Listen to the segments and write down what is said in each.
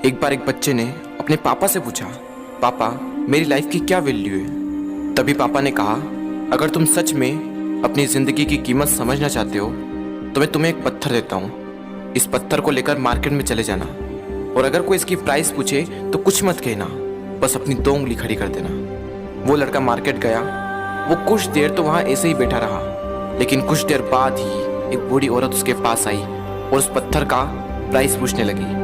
एक बार एक बच्चे ने अपने पापा से पूछा, पापा मेरी लाइफ की क्या वैल्यू है। तभी पापा ने कहा, अगर तुम सच में अपनी ज़िंदगी की कीमत समझना चाहते हो तो मैं तुम्हें एक पत्थर देता हूँ। इस पत्थर को लेकर मार्केट में चले जाना और अगर कोई इसकी प्राइस पूछे तो कुछ मत कहना, बस अपनी 2 उंगली खड़ी कर देना। वो लड़का मार्केट गया। वो कुछ देर तो वहाँ ऐसे ही बैठा रहा, लेकिन कुछ देर बाद ही एक बूढ़ी औरत उसके पास आई और उस पत्थर का प्राइस पूछने लगी।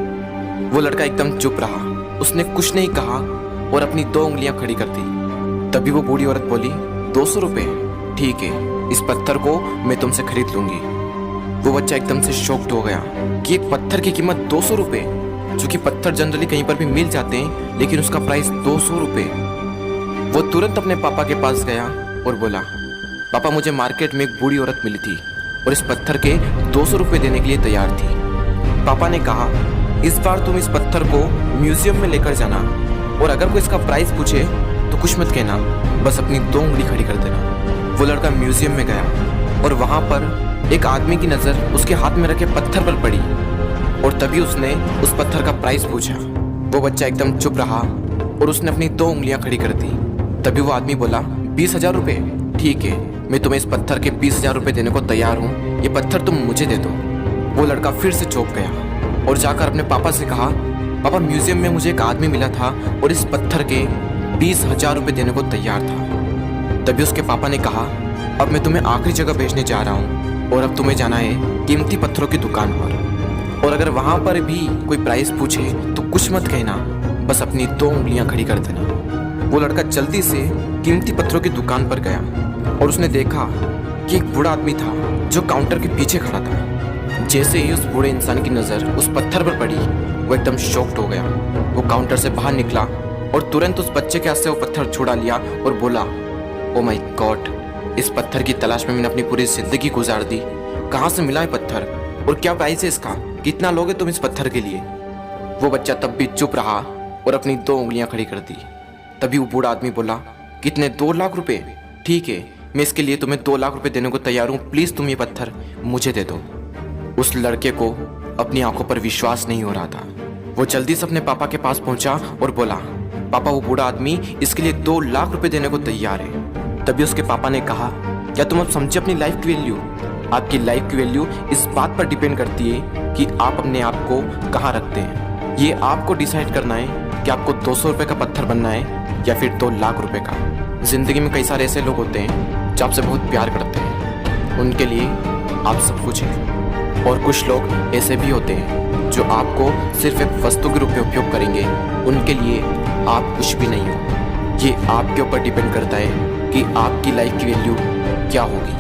वो लड़का एकदम चुप रहा, उसने कुछ नहीं कहा और अपनी 2 उंगलियां खड़ी कर दी। तभी वो बूढ़ी औरत बोली, 200 रुपये, ठीक है, इस पत्थर को मैं तुमसे खरीद लूंगी। वो बच्चा एकदम से शॉक्ड हो गया कि एक पत्थर की कीमत 200 रुपये, जो कि पत्थर जनरली कहीं पर भी मिल जाते हैं, लेकिन उसका प्राइस 200 रुपये। वो तुरंत अपने पापा के पास गया और बोला, पापा मुझे मार्केट में एक बूढ़ी औरत मिली थी और इस पत्थर के 200 रुपये देने के लिए तैयार थी। पापा ने कहा, इस बार तुम इस पत्थर को म्यूजियम में लेकर जाना और अगर कोई इसका प्राइस पूछे तो कुछ मत कहना, बस अपनी 2 उंगली खड़ी कर देना। वो लड़का म्यूजियम में गया और वहाँ पर एक आदमी की नज़र उसके हाथ में रखे पत्थर पर पड़ी और तभी उसने उस पत्थर का प्राइस पूछा। वो बच्चा एकदम चुप रहा और उसने अपनी 2 उंगलियां खड़ी कर दी। तभी वो आदमी बोला, 20,000 रुपये, ठीक है, मैं तुम्हें इस पत्थर के 20,000 रुपये देने को तैयार हूँ, ये पत्थर तुम मुझे दे दो। वो लड़का फिर से चौंक गया और जाकर अपने पापा से कहा, पापा म्यूजियम में मुझे एक आदमी मिला था और इस पत्थर के 20,000 रुपये देने को तैयार था। तभी उसके पापा ने कहा, अब मैं तुम्हें आखिरी जगह भेजने जा रहा हूँ और अब तुम्हें जाना है कीमती पत्थरों की दुकान पर और अगर वहाँ पर भी कोई प्राइस पूछे तो कुछ मत कहना, बस अपनी 2 उंगलियां खड़ी कर देना। वो लड़का जल्दी से कीमती पत्थरों की दुकान पर गया और उसने देखा कि एक बूढ़ा आदमी था जो काउंटर के पीछे खड़ा था। जैसे ही उस बूढ़े इंसान की नज़र उस पत्थर पर पड़ी, वो एकदम शॉक्ड हो गया। वो काउंटर से बाहर निकला और तुरंत उस बच्चे के हाथ से वो पत्थर छुड़ा लिया और बोला, ओ माय गॉड, इस पत्थर की तलाश में मैंने अपनी पूरी जिंदगी गुजार दी। कहाँ से मिला है पत्थर और क्या प्राइस है इसका, कितना लोगे तुम इस पत्थर के लिए। वो बच्चा तब भी चुप रहा और अपनी 2 उंगलियां खड़ी कर दी। तभी वो बूढ़ा आदमी बोला, कितने, 2 लाख रुपए, ठीक है, मैं इसके लिए तुम्हें 2 लाख रुपए देने को तैयार हूँ, प्लीज़ तुम ये पत्थर मुझे दे दो। उस लड़के को अपनी आंखों पर विश्वास नहीं हो रहा था। वो जल्दी से अपने पापा के पास पहुंचा और बोला, पापा वो बूढ़ा आदमी इसके लिए 2 लाख रुपए देने को तैयार है। तभी उसके पापा ने कहा, क्या तुम अब समझे अपनी लाइफ की वैल्यू? आपकी लाइफ की वैल्यू इस बात पर डिपेंड करती है कि आप अपने आप को कहाँ रखते हैं। ये आपको डिसाइड करना है कि आपको 200 रुपये का पत्थर बनना है या फिर 2 लाख रुपए का। जिंदगी में कई सारे ऐसे लोग होते हैं जो आपसे बहुत प्यार करते हैं, उनके लिए आप सब कुछ हैं, और कुछ लोग ऐसे भी होते हैं जो आपको सिर्फ एक वस्तु के रूप में उपयोग करेंगे, उनके लिए आप कुछ भी नहीं हो। ये आपके ऊपर डिपेंड करता है कि आपकी लाइफ की वैल्यू क्या होगी।